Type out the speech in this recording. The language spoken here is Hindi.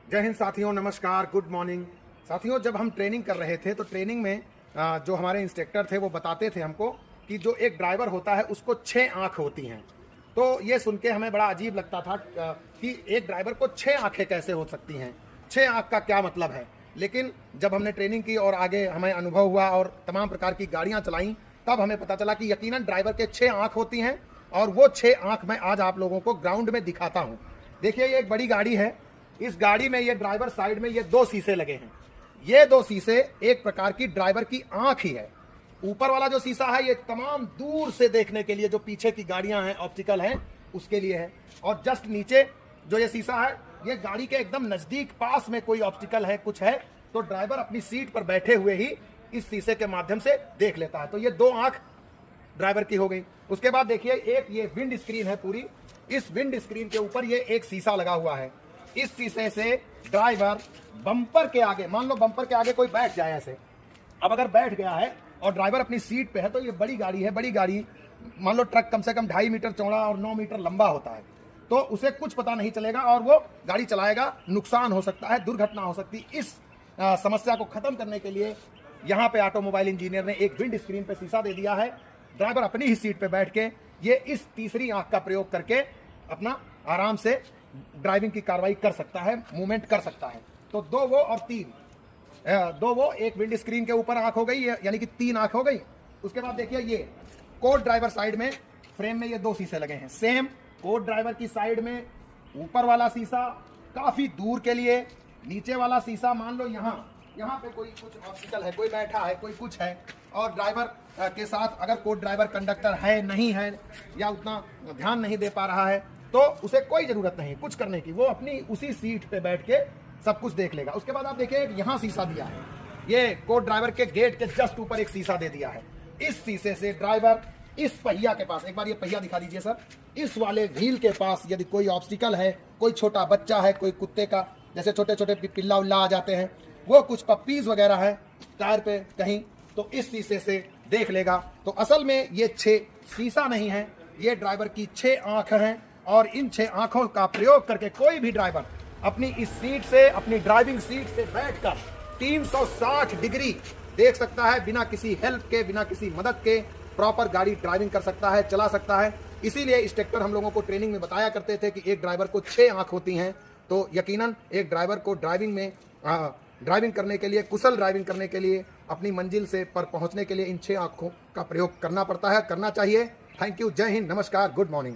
जय हिंद साथियों, नमस्कार, गुड मॉर्निंग। साथियों, जब हम ट्रेनिंग कर रहे थे तो ट्रेनिंग में जो हमारे इंस्ट्रक्टर थे वो बताते थे हमको कि जो एक ड्राइवर होता है उसको 6 आँख होती हैं। तो ये सुन के हमें बड़ा अजीब लगता था कि एक ड्राइवर को 6 आँखें कैसे हो सकती हैं, 6 आँख का क्या मतलब है। लेकिन जब हमने ट्रेनिंग की और आगे हमें अनुभव हुआ और तमाम प्रकार की गाड़ियाँ चलाईं, तब हमें पता चला कि यकीनन ड्राइवर के 6 आँख होती हैं और वो 6 आँख मैं आज आप लोगों को ग्राउंड में दिखाता हूँ। देखिए, ये एक बड़ी गाड़ी है। इस गाड़ी में ये ड्राइवर साइड में ये 2 शीशे लगे हैं। ये 2 शीशे एक प्रकार की ड्राइवर की आंख ही है। ऊपर वाला जो शीशा है ये तमाम दूर से देखने के लिए, जो पीछे की गाड़ियां हैं ऑप्टिकल हैं उसके लिए है। और जस्ट नीचे जो ये शीशा है ये गाड़ी के एकदम नजदीक पास में कोई ऑप्टिकल है, कुछ है तो ड्राइवर अपनी सीट पर बैठे हुए ही इस शीशे के माध्यम से देख लेता है। तो ये 2 आंख ड्राइवर की हो गई। उसके बाद देखिए, एक ये विंड स्क्रीन है पूरी। इस विंड स्क्रीन के ऊपर ये एक शीशा लगा हुआ है। इस शीशे से ड्राइवर बम्पर के आगे, मान लो बम्पर के आगे कोई बैठ जाए ऐसे, अब अगर बैठ गया है और ड्राइवर अपनी सीट पे है तो ये बड़ी गाड़ी है, बड़ी गाड़ी मान लो ट्रक कम से कम 2.5 मीटर चौड़ा और 9 मीटर लंबा होता है, तो उसे कुछ पता नहीं चलेगा और वो गाड़ी चलाएगा, नुकसान हो सकता है, दुर्घटना हो सकती है। इस समस्या को खत्म करने के लिए यहाँ पे ऑटोमोबाइल इंजीनियर ने एक विंड स्क्रीन पे शीशा दे दिया है। ड्राइवर अपनी ही सीट पे बैठ के ये इस तीसरी आंख का प्रयोग करके अपना आराम से ड्राइविंग की कार्रवाई कर सकता है, मूवमेंट कर सकता है। तो 2 वो और 3, 2 वो, एक विंड स्क्रीन के ऊपर आंख हो गई, यानी कि 3 आंख हो गई। उसके बाद देखिए, ये कोड ड्राइवर साइड में फ्रेम में ये 2 शीशे लगे हैं। सेम कोड ड्राइवर की साइड में ऊपर वाला शीशा काफी दूर के लिए, नीचे वाला शीशा मान लो यहाँ पे कोई कुछ ऑब्स्टिकल है, कोई बैठा है, कोई कुछ है और ड्राइवर के साथ अगर कोड ड्राइवर कंडक्टर है, नहीं है या उतना ध्यान नहीं दे पा रहा है तो उसे कोई जरूरत नहीं कुछ करने की, वो अपनी उसी सीट पे बैठ के सब कुछ देख लेगा। उसके बाद आप देखिए, यहाँ शीशा दिया है, ये कोड ड्राइवर के गेट के जस्ट ऊपर एक शीशा दे दिया है। इस शीशे से ड्राइवर इस पहिया के पास, एक बार ये पहिया दिखा दीजिए सर, इस वाले व्हील के पास यदि कोई ऑब्स्टिकल है, कोई छोटा बच्चा है, कोई कुत्ते का जैसे छोटे छोटे पिल्ला उल्ला आ जाते हैं, वो कुछ पप्पीज वगैरह है टायर पे कहीं, तो इस शीशे से देख लेगा। तो असल में ये 6 शीशा नहीं है, ये ड्राइवर की 6 आंख हैं और इन 6 आंखों का प्रयोग करके कोई भी ड्राइवर अपनी इस सीट से, अपनी ड्राइविंग सीट से बैठकर 360 डिग्री देख सकता है, बिना किसी हेल्प के, बिना किसी मदद के प्रॉपर गाड़ी ड्राइविंग कर सकता है, चला सकता है। इसीलिए इंस्ट्रक्टर हम लोगों को ट्रेनिंग में बताया करते थे कि एक ड्राइवर को 6 आंख होती हैं। तो यकीनन एक ड्राइवर को ड्राइविंग करने के लिए, कुशल ड्राइविंग करने के लिए, अपनी मंजिल से पर पहुंचने के लिए इन 6 आंखों का प्रयोग करना पड़ता है, करना चाहिए। थैंक यू, जय हिंद, नमस्कार, गुड मॉर्निंग।